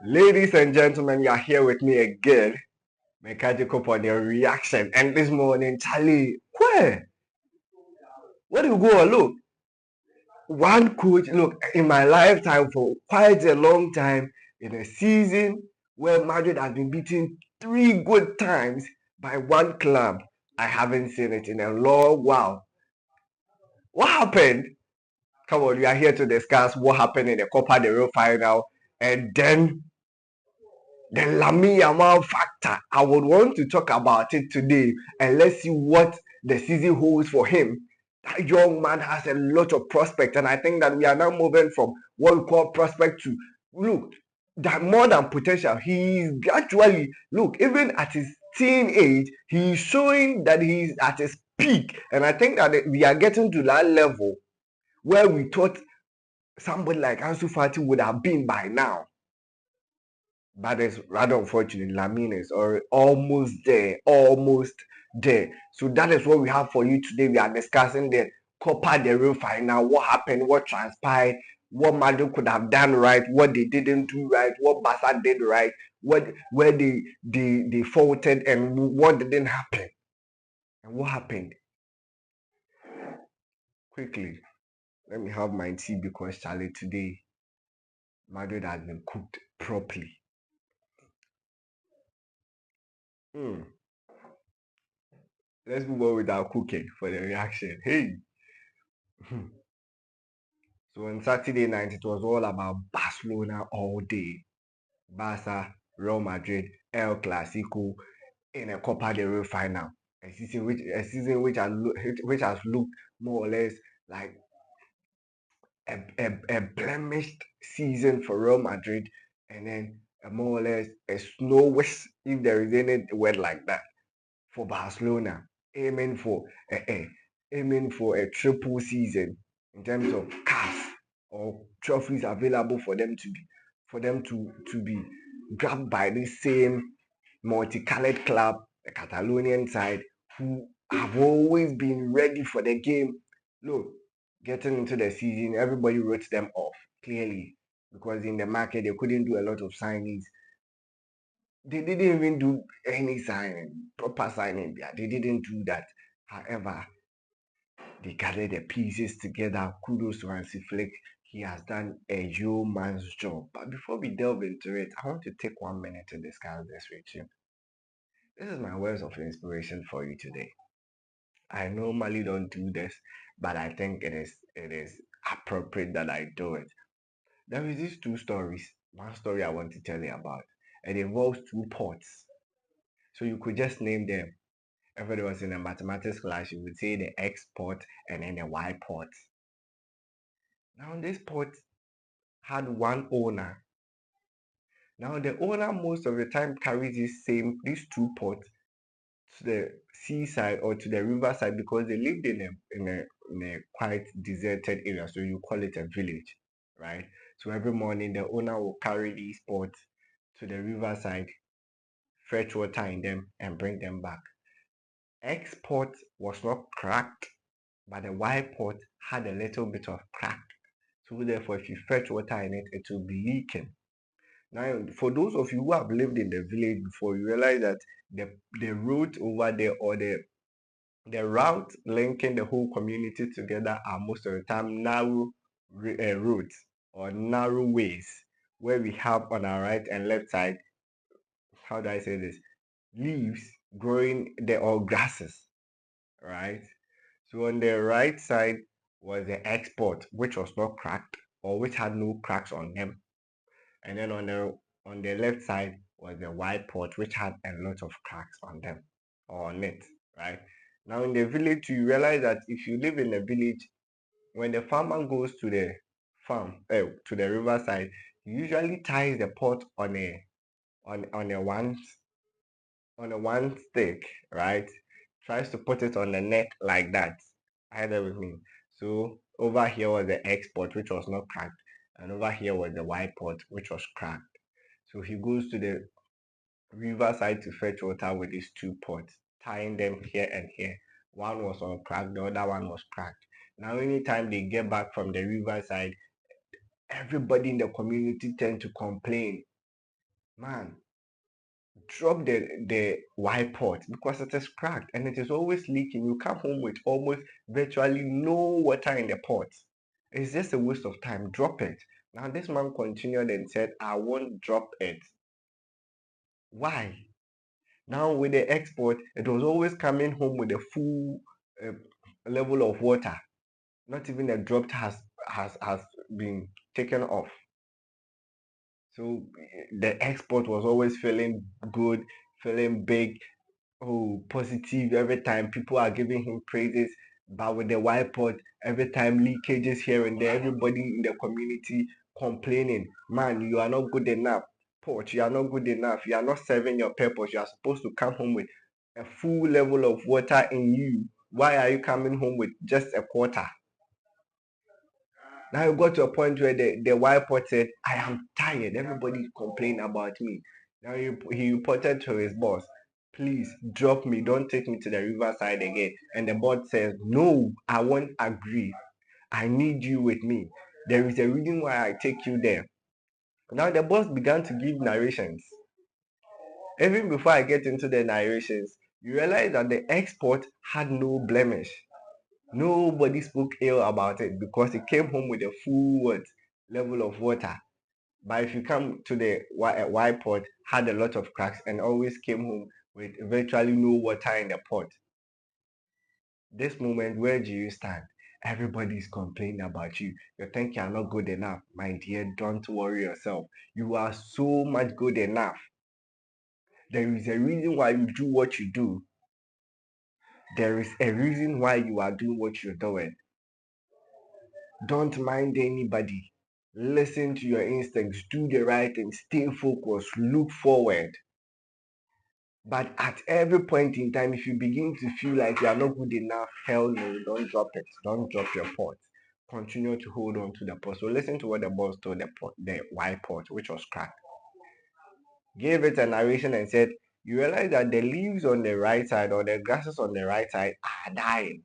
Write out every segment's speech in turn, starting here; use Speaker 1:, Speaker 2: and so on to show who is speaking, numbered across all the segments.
Speaker 1: Ladies and gentlemen, you are here with me again. Mekaji Copa on your reaction. And this morning, Charlie, where do you go? Look, one coach, look, in my lifetime for quite a long time, in a season where Madrid has been beaten 3 good times by one club, I haven't seen it in a long while. What happened? Come on, we are here to discuss what happened in the Copa del Rey final and then the Lamine Yamal factor. I would want to talk about it today and let's see what the season holds for him. That young man has a lot of prospect, and I think that we are now moving from what we call prospect to look that more than potential. He is gradually look even at his teen age, he's showing that he's at his peak, and I think that we are getting to that level where we thought somebody like Ansu Fati would have been by now. But it's rather unfortunate. Lamine is almost there, almost there. So that is what we have for you today. We are discussing the Copa del Rey final. What happened? What transpired? What Madrid could have done right? What they didn't do right? What Barca did right? What where they faulted and what didn't happen? And what happened? Quickly, let me have my tea because Charlie today Madrid has been cooked properly. Hmm. Let's move on with our cooking for the reaction. Hey. So on Saturday night, it was all about Barcelona all day. Barca, Real Madrid, El Clasico in a Copa del Rey final. A season which has looked more or less like a blemished season for Real Madrid, and then more or less a snowish, if there is any word like that, for Barcelona, aiming for aiming for a triple season in terms of cash or trophies available for them to be grabbed by the same multicolored club, the Catalonian side, who have always been ready for the game. Look, getting into the season, everybody wrote them off clearly because in the market they couldn't do a lot of signings. They didn't even do any signing, proper signing. Yeah, they didn't do that. However, they gathered the pieces together. Kudos to Hansi Flick. He has done a yeoman's job. But before we delve into it, I want to take 1 minute to discuss this with you. This is my words of inspiration for you today. I normally don't do this, but I think it is appropriate that I do it. There is these two stories. One story I want to tell you about. It involves two pots. So you could just name them. If it was in a mathematics class, you would say the X pot and then the Y pot. Now this pot had one owner. Now the owner most of the time carries these two pots to the seaside or to the riverside because they lived in a quite deserted area. So you call it a village, right? So every morning the owner will carry these pots to the riverside, fetch water in them, and bring them back. X pot was not cracked, but the Y pot had a little bit of crack. So therefore, if you fetch water in it, it will be leaking. Now, for those of you who have lived in the village before, you realize that the route over there or the route linking the whole community together are most of the time narrow roads or narrow ways where we have on our right and left side, how do I say this, leaves growing there or grasses, right? So on the right side was the export, which was not cracked or which had no cracks on them. And then on the left side was the white pot, which had a lot of cracks on them or on it, right? Now in the village, you realize that if you live in a village, when the farmer goes to the to the riverside, he usually ties the pot on a one stick, right? Tries to put it on the neck like that. Either with me. So over here was the X pot, which was not cracked, and over here was the Y pot, which was cracked. So he goes to the riverside to fetch water with these two pots, tying them here and here. One was uncracked, the other one was cracked. Now, anytime they get back from the riverside, everybody in the community tend to complain Man, drop the white pot because it is cracked and it is always leaking. You come home with almost virtually no water in the pot. It's just a waste of time. Drop it. Now this man continued and said, I won't drop it. Why? Now with the export, it was always coming home with a full uh, level of water. Not even a drop has been taken off. So the export was always feeling good, feeling big, oh, positive every time. People are giving him praises. But with the whiteboard, every time leakages here and there, everybody in the community complaining, man, you are not good enough. Port, you are not good enough. You are not serving your purpose. You are supposed to come home with a full level of water in you. Why are you coming home with just a quarter? Now you got to a point where the white pot said, I am tired. Everybody complain about me. Now he reported to his boss, please drop me. Don't take me to the riverside again. And the boss says, no, I won't agree. I need you with me. There is a reason why I take you there. Now the boss began to give narrations. Even before I get into the narrations, you realize that the export had no blemish. Nobody spoke ill about it because it came home with a full level of water. But if you come to the white pot, had a lot of cracks and always came home with virtually no water in the pot. This moment, where do you stand? Everybody is complaining about you. You think you are not good enough. My dear, don't worry yourself. You are so much good enough. There is a reason why you do what you do. There is a reason why you are doing what you're doing. Don't mind anybody. Listen to your instincts. Do the right thing. Stay focused. Look forward. But at every point in time, if you begin to feel like you are not good enough, hell no, don't drop it. Don't drop your pot. Continue to hold on to the pot. So listen to what the boss told the white pot, which was cracked. Gave it a narration and said, you realize that the leaves on the right side or the grasses on the right side are dying.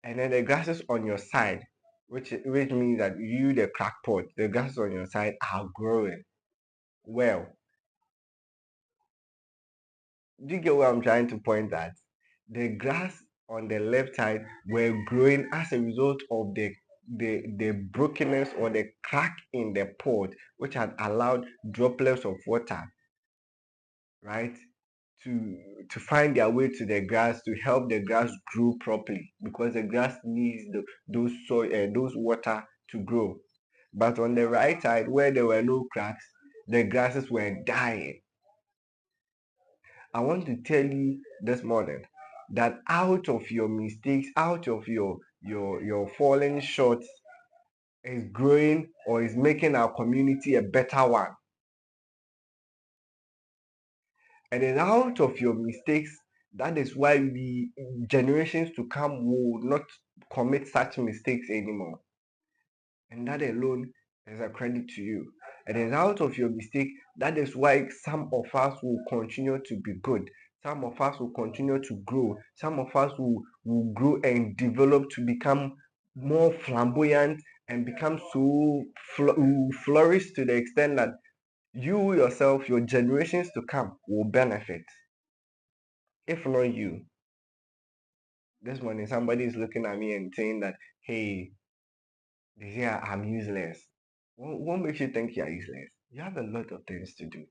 Speaker 1: And then the grasses on your side, which means that you, the crackpot, the grasses on your side are growing. Well, do you get what I'm trying to point at? The grass on the left side were growing as a result of the brokenness or the crack in the pot, which had allowed droplets of water, right, to find their way to the grass to help the grass grow properly because the grass needs those soil those water to grow. But on the right side where there were no cracks, the grasses were dying. I want to tell you this morning that out of your mistakes, out of your falling short is growing or is making our community a better one. And then out of your mistakes, that is why we generations to come will not commit such mistakes anymore. And that alone is a credit to you. And then out of your mistake, that is why some of us will continue to be good. Some of us will continue to grow. Some of us will grow and develop to become more flamboyant and become so will flourish to the extent that you yourself, your generations to come will benefit. If not you, this morning somebody is looking at me and saying that, hey, they say I'm useless. What makes you think you're useless? You have a lot of things to do.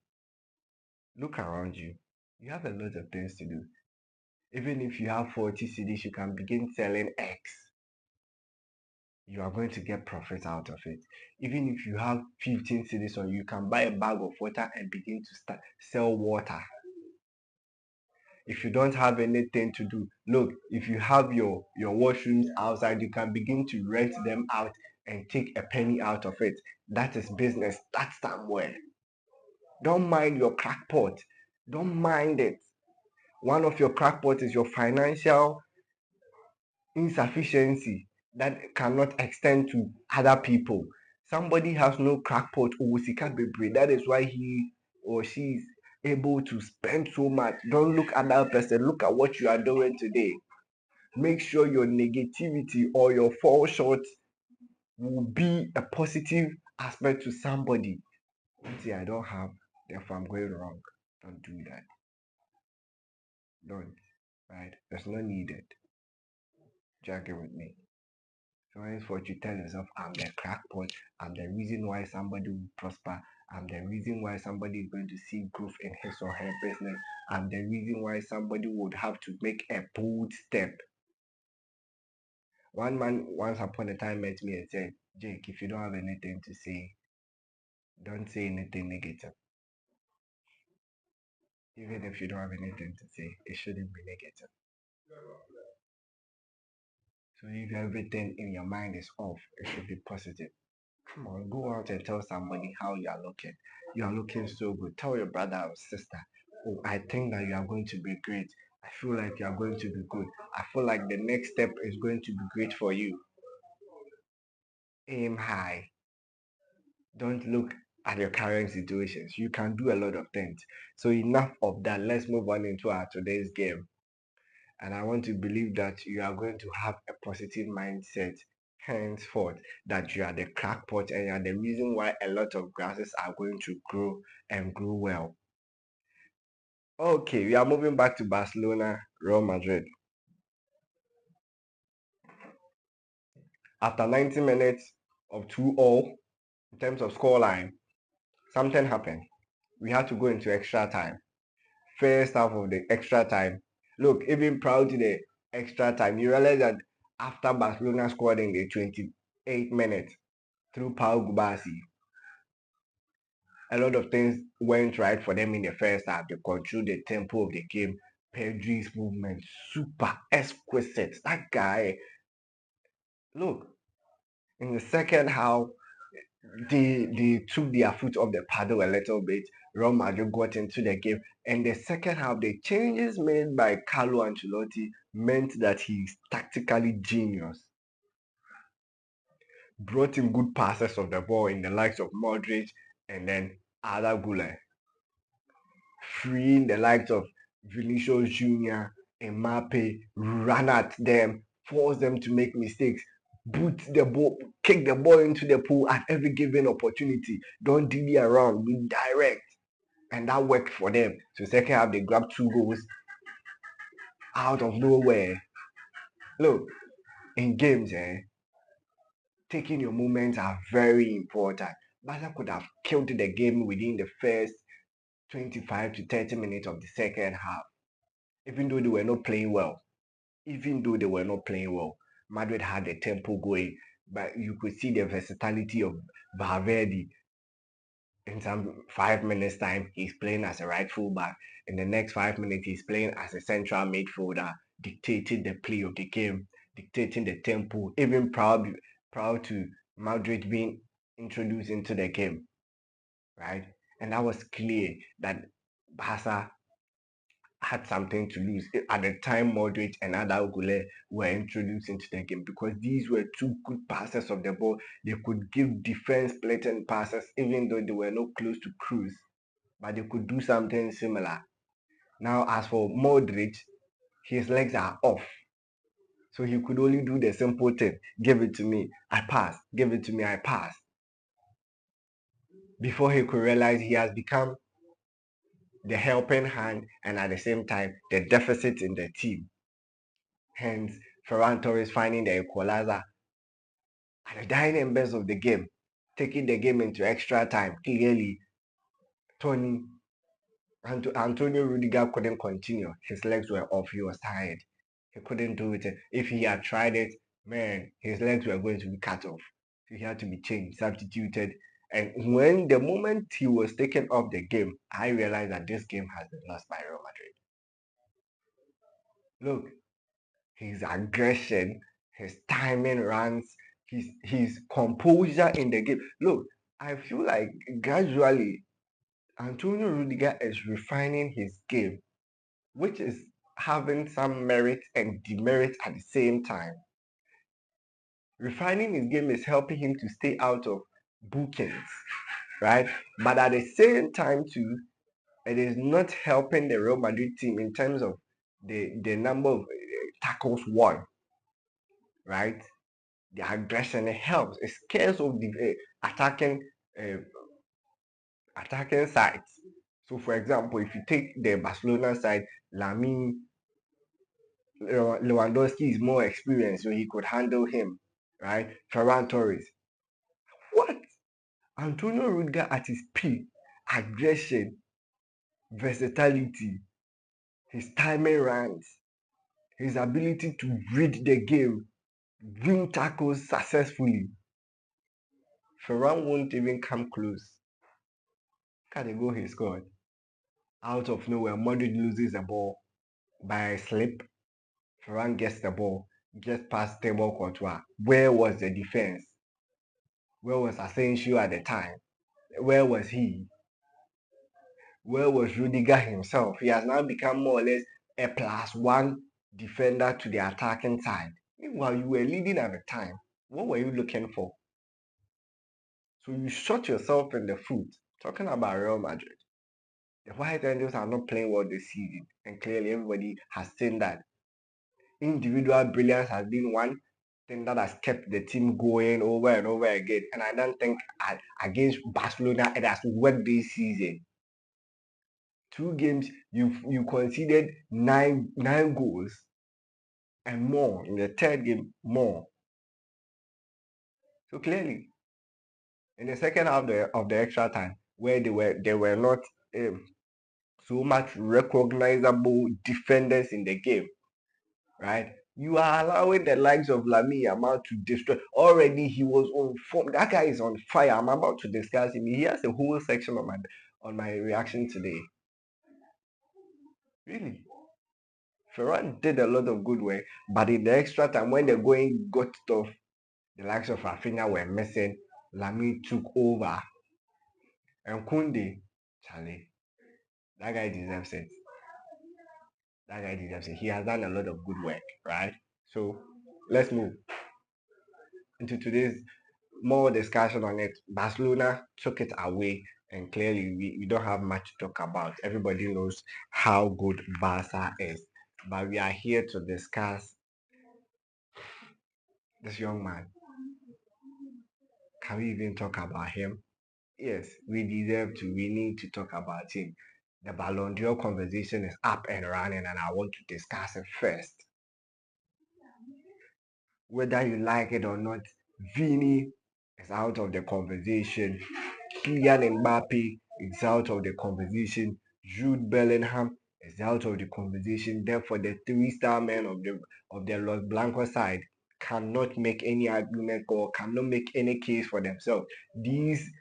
Speaker 1: Look around you. You have a lot of things to do. Even if you have 40 CDs, you can begin selling X. You are going to get profit out of it. Even if you have 15 CDs, or you can buy a bag of water and begin to start sell water. If you don't have anything to do, look, if you have your washrooms outside, you can begin to rent them out and take a penny out of it. That is business. That's somewhere. Don't mind your crackpot. Don't mind it. One of your crackpots is your financial insufficiency that cannot extend to other people. Somebody has no crackpot or that is why he or she is able to spend so much. Don't look at that person. Look at what you are doing today. Make sure your negativity or your fall short will be a positive aspect to somebody. Don't say I don't have, therefore I'm going wrong. Don't do that. Don't. Right? It's not needed. Do you agree with me? So henceforth you tell yourself, I'm the crackpot, I'm the reason why somebody will prosper, I'm the reason why somebody is going to see growth in his or her business, I'm the reason why somebody would have to make a bold step. One man once upon a time met me and said, Jake, if you don't have anything to say, don't say anything negative. Even if you don't have anything to say, it shouldn't be negative. So if everything in your mind is off, it should be positive. Come on, go out and tell somebody how you are looking. You are looking so good. Tell your brother or sister, oh, I think that you are going to be great. I feel like you are going to be good. I feel like the next step is going to be great for you. Aim high. Don't look at your current situations. You can do a lot of things. So enough of that. Let's move on into our today's game. And I want to believe that you are going to have a positive mindset henceforth, that you are the crackpot and you are the reason why a lot of grasses are going to grow and grow well. Okay, we are moving back to Barcelona, Real Madrid. After 90 minutes of 2-all, in terms of scoreline, something happened. We had to go into extra time. First half of the extra time. Look, even prior to the extra time, you realize that after Barcelona scored in the 28th minute through Paul Gubasi, a lot of things went right for them in the first half. They controlled the tempo of the game. Pedri's movement, super exquisite. That guy, look, in the second half, they took their foot off the paddle a little bit. Real Madrid got into the game. And the second half, the changes made by Carlo Ancelotti meant that he's tactically genius. Brought in good passes of the ball in the likes of Modric and then Arda Güler, freeing the likes of Vinicius Jr., Mbappe, run at them, force them to make mistakes, boot the ball, kick the ball into the pool at every given opportunity. Don't dilly around, be direct. And that worked for them. So second half, they grabbed 2 goals out of nowhere. Look, in games, taking your moments are very important. Barca could have killed the game within the first 25 to 30 minutes of the second half, even though they were not playing well. Even though they were not playing well, Madrid had the tempo going, but you could see the versatility of Valverde. In some 5 minutes time, he's playing as a right fullback. In the next 5 minutes, he's playing as a central midfielder, dictating the play of the game, dictating the tempo, even proud to Madrid being introduced into the game, right? And that was clear that Barca had something to lose at the time Modric and Arda Güler were introduced into the game, because these were two good passers of the ball. They could give defense blatant passes even though they were not close to cruise, but they could do something similar. Now, as for Modric, his legs are off. So he could only do the simple thing: give it to me, I pass, give it to me, I pass. Before he could realize he has become the helping hand and at the same time the deficit in the team. Hence, Ferran Torres finding the equalizer at the dying embers of the game, taking the game into extra time. Clearly, Tony Antonio Rudiger couldn't continue. His legs were off. He was tired. He couldn't do it. If he had tried it, man, his legs were going to be cut off. So he had to be changed, substituted. And when the moment he was taken off the game, I realized that this game has been lost by Real Madrid. Look, his aggression, his timing runs, his composure in the game. Look, I feel like gradually Antonio Rudiger is refining his game, which is having some merit and demerit at the same time. Refining his game is helping him to stay out of bookings, right? But at the same time, too, it is not helping the Real Madrid team in terms of the number of tackles won, right? The aggression, it helps. It scares off the attacking uh, attacking sides. So, for example, if you take the Barcelona side, Lamine Lewandowski is more experienced, so he could handle him, right? Ferran Torres. What? Antonio Rudiger at his peak, aggression, versatility, his timing runs, his ability to read the game, win tackles successfully. Ferran won't even come close. Look at the goal he scored. Out of nowhere, Madrid loses the ball by a slip. Ferran gets the ball, gets past Thibaut Courtois. Where was the defense? Where was Asensio at the time? Where was he? Where was Rudiger himself? He has now become more or less a +1 defender to the attacking side. Meanwhile, you were leading at the time. What were you looking for? So you shot yourself in the foot. Talking about Real Madrid. The White Angels are not playing well this season, and clearly everybody has seen that. Individual brilliance has been one thing that has kept the team going over and over again, and I don't think against Barcelona it has worked this season. 2 games, you conceded nine goals and more in the third game, more. So clearly, in the second half of the extra time, where they were not so much recognizable defenders in the game, right? You are allowing the likes of Lamine Yamal to destroy. Already he was on form. That guy is on fire. I'm about to discuss him. He has a whole section on my reaction today. Really. Ferran did a lot of good work, but in the extra time when the going got tough, the likes of Rafinha were missing. Lamine took over. And Kunde, Charlie, that guy deserves it. That guy deserves it. He has done a lot of good work, right? So let's move into today's more discussion on it. Barcelona took it away, and clearly we don't have much to talk about. Everybody knows how good Barca is, but we are here to discuss this young man. Can we even talk about him? Yes, we deserve to. We need to talk about him. The Ballon d'Or conversation is up and running, and I want to discuss it first. Whether you like it or not, Vini is out of the conversation. Kylian Mbappe is out of the conversation. Jude Bellingham is out of the conversation. Therefore, the three-star men of the Los Blancos side cannot make any argument or cannot make any case for themselves. These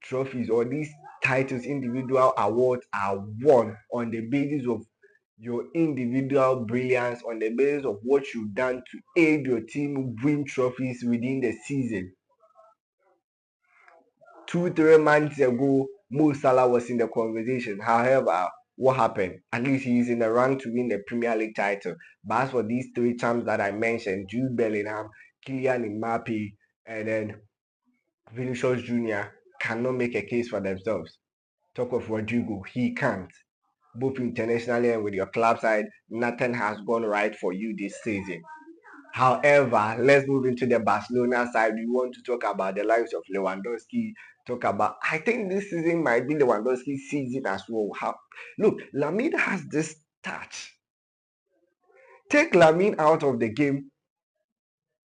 Speaker 1: trophies or these titles, individual awards are won on the basis of your individual brilliance, on the basis of what you've done to aid your team win trophies within the season. 2-3 months ago, Mo Salah was in the conversation. However, what happened? At least he is in the run to win the Premier League title. But as for these three champs that I mentioned, Jude Bellingham, Kylian Mbappe, and then Vinicius Jr. cannot make a case for themselves. Talk of Rodrigo, he can't. Both internationally and with your club side, nothing has gone right for you this season. However, let's move into the Barcelona side. We want to talk about the lives of Lewandowski. I think this season might be Lewandowski's season as well. Look, Lamine has this touch. Take Lamine out of the game,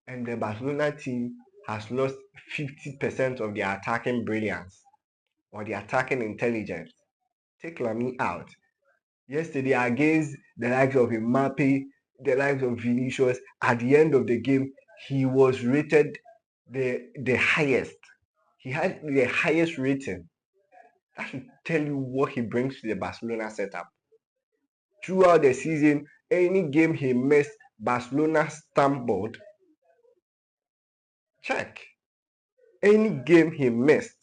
Speaker 1: and the Barcelona team has lost 50% of their attacking brilliance or the attacking intelligence. Take Lamine out. Yesterday against the likes of Mbappe, the likes of Vinicius, at the end of the game, he was rated the highest. He had the highest rating. That should tell you what he brings to the Barcelona setup. Throughout the season, any game he missed, Barcelona stumbled. Check. Any game he missed,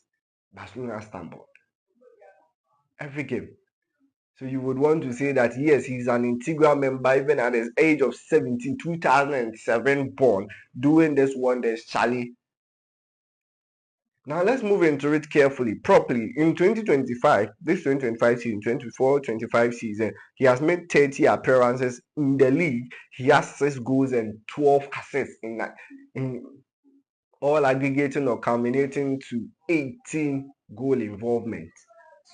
Speaker 1: Barcelona stumbled. Every game. So you would want to say that yes, he's an integral member even at his age of 17, 2007 born, doing this wonders, Charlie. Now let's move into it carefully, properly. In 2025, this 2025 season, 24-25 season, he has made 30 appearances in the league. He has 6 goals and 12 assists in all aggregating or culminating to 18 goal involvement.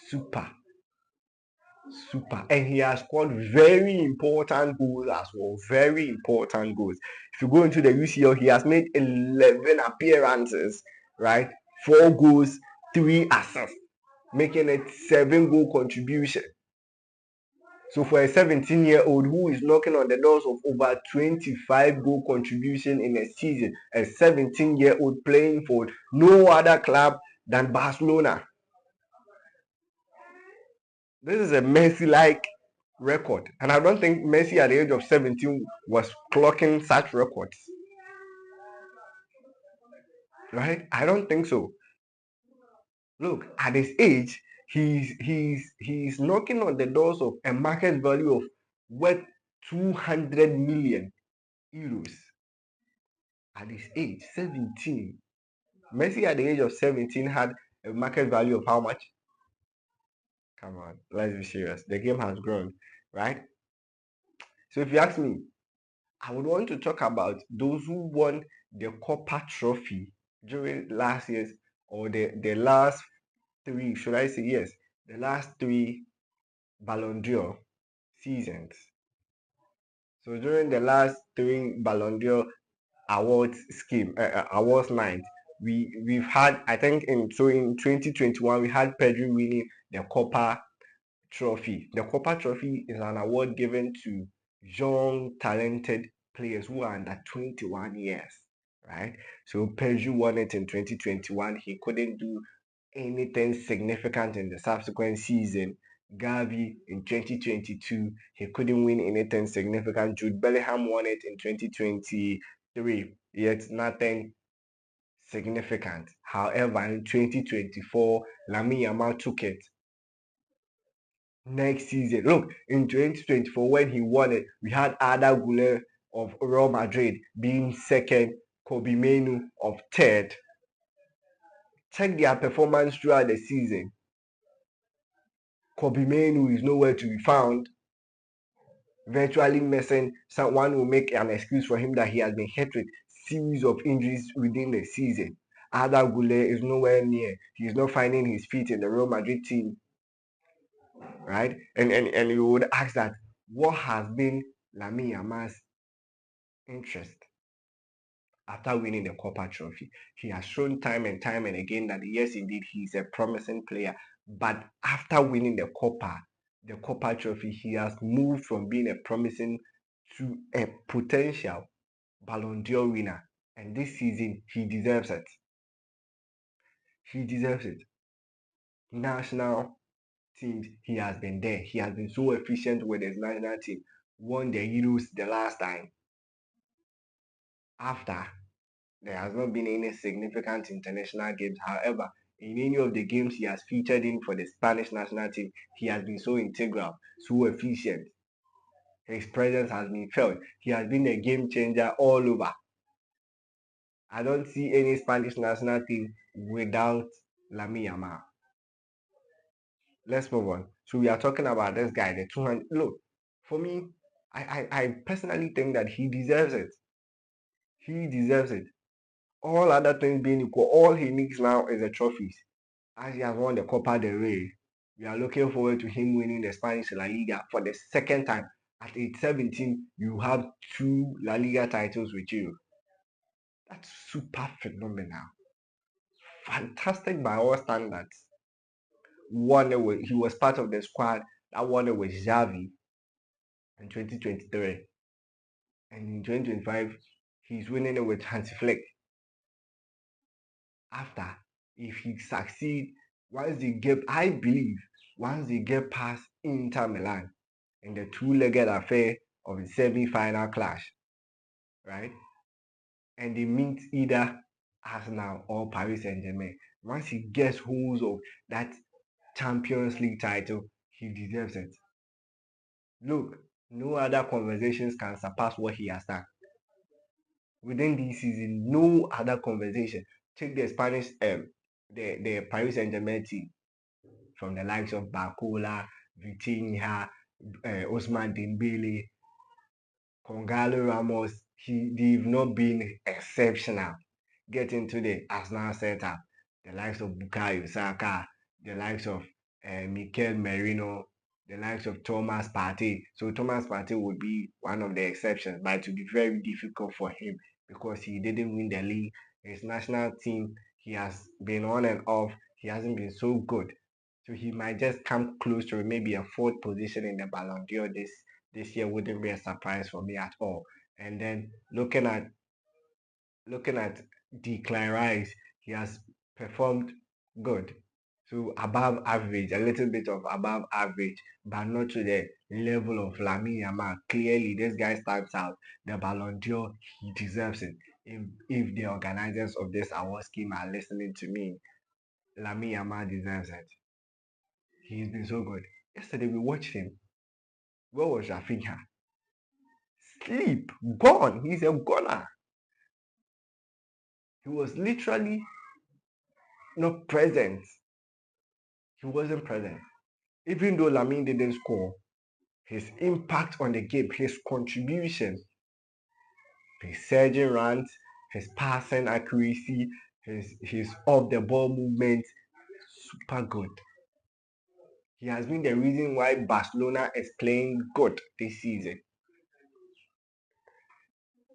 Speaker 1: Super. And he has scored very important goals as well. Very important goals. If you go into the UCL, he has made 11 appearances, right? 4 goals, 3 assists, making it 7-goal contribution. So for a 17-year-old who is knocking on the doors of over 25 goal contribution in a season, a 17-year-old playing for no other club than Barcelona. This is a Messi-like record. And I don't think Messi at the age of 17 was clocking such records. Right? I don't think so. Look, at his age, he's knocking on the doors of a market value of worth 200 million euros. At his age, 17. Messi at the age of 17 had a market value of how much? Come on, let's be serious. The game has grown, right? So if you ask me, I would want to talk about those who won the Copa trophy during last year's or the last 3, should I say yes, the last 3 Ballon d'Or seasons. So during the last 3 Ballon d'Or awards awards night, we've had, I think in 2021 we had Pedri winning the Copa trophy. The Copa trophy is an award given to young talented players who are under 21 years, right? So Pedri won it in 2021. He couldn't do anything significant in the subsequent season. Gavi in 2022, he couldn't win anything significant. Jude Bellingham won it in 2023, yet nothing significant. However, in 2024, Lamine Yamal took it. Next season, look, in 2024, when he won it, we had Ada Güler of Real Madrid being second, Kobe Menu of third. Check their performance throughout the season. Kobe Menu is nowhere to be found. Virtually missing. Someone will make an excuse for him that he has been hit with series of injuries within the season. Ada Güler is nowhere near. He is not finding his feet in the Real Madrid team, right? And you would ask that, what has been Lamine Yamal's interest after winning the Copa trophy? He has shown time and time and again that yes, indeed, he's a promising player. But after winning the Copa trophy, he has moved from being a promising to a potential Ballon d'Or winner. And this season, he deserves it. He deserves it. National teams, he has been there. He has been so efficient with his national team. Won the Euros the last time. After, there has not been any significant international games. However, in any of the games he has featured in for the Spanish national team, he has been so integral, so efficient. His presence has been felt. He has been a game changer all over. I don't see any Spanish national team without Lamine Yamal. Let's move on. So we are talking about this guy, the 200. Look, for me, I personally think that he deserves it. He deserves it. All other things being equal, all he needs now is the trophies. As he has won the Copa del Rey, we are looking forward to him winning the Spanish La Liga for the second time. At age 17, you have 2 La Liga titles with you. That's super phenomenal. Fantastic by all standards. He was part of the squad that won it with Xavi in 2023. And in 2025, he's winning it with Hansi Flick. After, if he succeed, I believe, once they get past Inter Milan in the 2-legged affair of the semi-final clash, right? And they meet either Arsenal or Paris Saint-Germain. Once he gets hold of that Champions League title, he deserves it. Look, no other conversations can surpass what he has done. Within this season, no other conversation. Take the Spanish, the Paris Saint-Germain team from the likes of Barcola, Vitinha, Osman Dembele, Congalo Ramos. They've not been exceptional. Get into the Arsenal setup. the likes of Bukayo Saka, the likes of Mikel Merino, the likes of Thomas Partey. So Thomas Partey would be one of the exceptions, but it would be very difficult for him because he didn't win the league. His national team, he has been on and off. He hasn't been so good. So he might just come close to maybe a fourth position in the Ballon d'Or this year wouldn't be a surprise for me at all. And then looking at Declan Rice, he has performed good. So above average, a little bit of above average, but not to the level of Lamine Yamal. Clearly, this guy stands out. The Ballon d'Or, he deserves it. If the organizers of this award scheme are listening to me, Lamine Yamal deserves it. He's been so good. Yesterday we watched him. Where was Rafinha? Sleep, gone. He's a goner. He was literally not present. He wasn't present. Even though Lamine didn't score, his impact on the game, his contribution, his surging runs, his passing accuracy, his off the ball movement, super good. He has been the reason why Barcelona is playing good this season.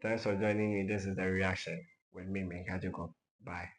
Speaker 1: Thanks for joining me. This is the reaction with me, Jacob. Bye.